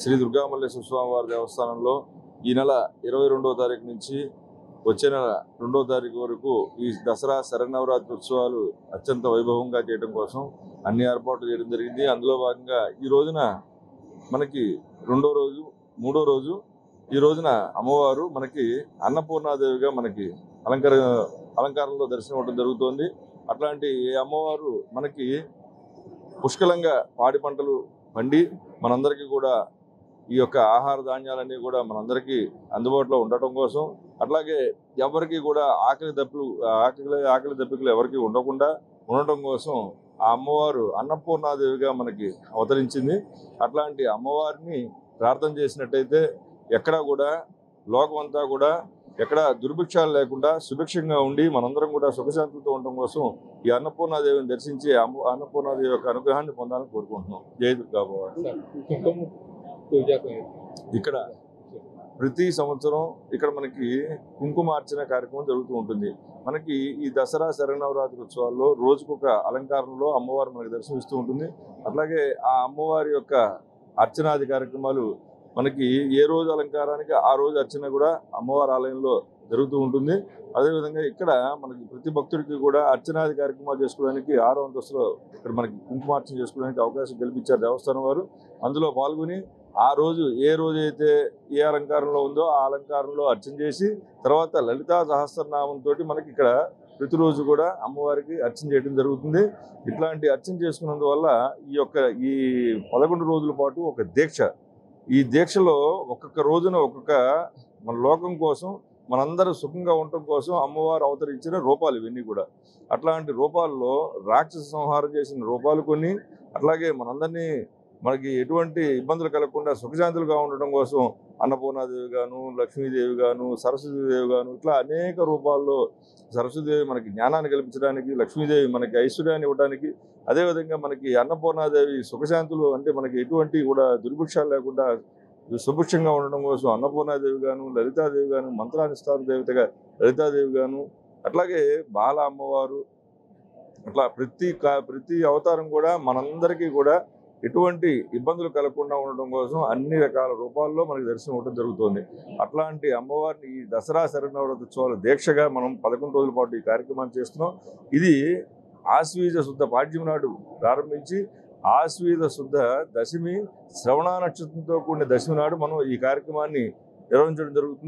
శ్రీ దుర్గామల్లేశ్వర స్వామివారి దేవస్థానంలో ఈ నెల 22వ తారీఖు నుంచి వచ్చే నెల 2వ తారీఖు వరకు ఈ దసరా శరన్నవరాత్రి ఉత్సవాలు అత్యంత వైభవంగా చేయడం కోసం అన్ని ఏర్పాట్లు చేయడం జరిగింది. అందులో భాగంగా ఈ రోజున మనకి రెండో రోజు మూడో రోజు ఈ రోజున అమ్మవారు మనకి అన్నపూర్ణాదేవిగా మనకి అలంకారంలో దర్శనం ఇవ్వడం జరుగుతోంది. అట్లాంటి అమ్మవారు మనకి పుష్కలంగా పాడి పంటలు పండి మనందరికీ కూడా ఈ యొక్క ఆహార ధాన్యాలన్నీ కూడా మనందరికీ అందుబాటులో ఉండటం కోసం, అట్లాగే ఎవరికి కూడా ఆకలి దప్పికలు ఎవరికి ఉండటం కోసం ఆ అమ్మవారు అన్నపూర్ణాదేవిగా మనకి అవతరించింది. అట్లాంటి అమ్మవారిని ప్రార్థన చేసినట్టయితే ఎక్కడా కూడా లోకమంతా కూడా ఎక్కడ దుర్భిక్షాలు లేకుండా సుభిక్షంగా ఉండి మనందరం కూడా సుఖశాంతులతో ఉండటం కోసం ఈ అన్నపూర్ణాదేవిని దర్శించి అన్నపూర్ణాదేవి యొక్క అనుగ్రహాన్ని పొందాలని కోరుకుంటున్నాం. జై దుర్గా భవాని. ఇక్కడ ప్రతి సంవత్సరం ఇక్కడ మనకి కుంకుమార్చన కార్యక్రమం జరుగుతూ ఉంటుంది. మనకి ఈ దసరా శరన్నవరాత్రి ఉత్సవాల్లో రోజుకొక అలంకారంలో అమ్మవారు మనకి దర్శనమిస్తూ ఉంటుంది. అట్లాగే ఆ అమ్మవారి యొక్క అర్చనాది కార్యక్రమాలు మనకి ఏ రోజు అలంకారానికి ఆ రోజు అర్చన కూడా అమ్మవారి ఆలయంలో జరుగుతూ ఉంటుంది. అదేవిధంగా ఇక్కడ మనకి ప్రతి భక్తుడికి కూడా అర్చనాది కార్యక్రమాలు చేసుకోవడానికి 6వ అంతస్తులో ఇక్కడ మనకి కుంకుమార్చన చేసుకోవడానికి అవకాశం కల్పించారు దేవస్థానం వారు. అందులో పాల్గొని ఆ రోజు ఏ రోజైతే ఏ అలంకారంలో ఉందో ఆ అలంకారంలో అర్చన చేసి తర్వాత లలితా సహస్రనామంతో మనకి ఇక్కడ ప్రతిరోజు కూడా అమ్మవారికి అర్చన చేయడం జరుగుతుంది. ఇట్లాంటి అర్చన చేసుకున్నందువల్ల ఈ 11 రోజుల పాటు ఒక దీక్ష, ఈ దీక్షలో ఒక్కొక్క రోజున ఒక్కొక్క మన లోకం కోసం మనందరూ సుఖంగా ఉండటం కోసం అమ్మవారు అవతరించిన రూపాలు ఇవన్నీ కూడా. అట్లాంటి రూపాల్లో రాక్షస సంహారం చేసిన రూపాలు కొన్ని, అట్లాగే మనకి ఎటువంటి ఇబ్బందులు కలగకుండా సుఖశాంతులుగా ఉండటం కోసం అన్నపూర్ణాదేవి గాను, లక్ష్మీదేవి గాను, సరస్వతీదేవి గాను, ఇట్లా అనేక రూపాల్లో సరస్వతీదేవి మనకి జ్ఞానాన్ని కల్పించడానికి, లక్ష్మీదేవి మనకి ఐశ్వర్యాన్ని ఇవ్వడానికి, అదేవిధంగా మనకి అన్నపూర్ణాదేవి సుఖశాంతులు అంటే మనకి ఎటువంటి కూడా దుర్భిక్షాలు లేకుండా సుభిక్షంగా ఉండడం కోసం అన్నపూర్ణాదేవి గాను, లలితాదేవి గాను, మంత్రానుష్ఠాన దేవతగా లలితాదేవి గాను, అట్లాగే బాల అమ్మవారు, అట్లా ప్రతి అవతారం కూడా మనందరికీ కూడా ఎటువంటి ఇబ్బందులు కలగకుండా ఉండడం కోసం అన్ని రకాల రూపాల్లో మనకి దర్శనం ఇవ్వడం జరుగుతుంది. అట్లాంటి అమ్మవారిని ఈ దసరా శరన్నవరాత్రి ఉత్సవాల దీక్షగా మనం 11 రోజుల పాటు ఈ కార్యక్రమాన్ని చేస్తున్నాం. ఇది ఆశ్వీజ శుద్ధ పాడ్యం నాడు ప్రారంభించి ఆశ్వీజ శుద్ధ దశమి శ్రవణ నక్షత్రంతో కూడిన దశమి నాడు మనం ఈ కార్యక్రమాన్ని నిర్వహించడం జరుగుతుంది.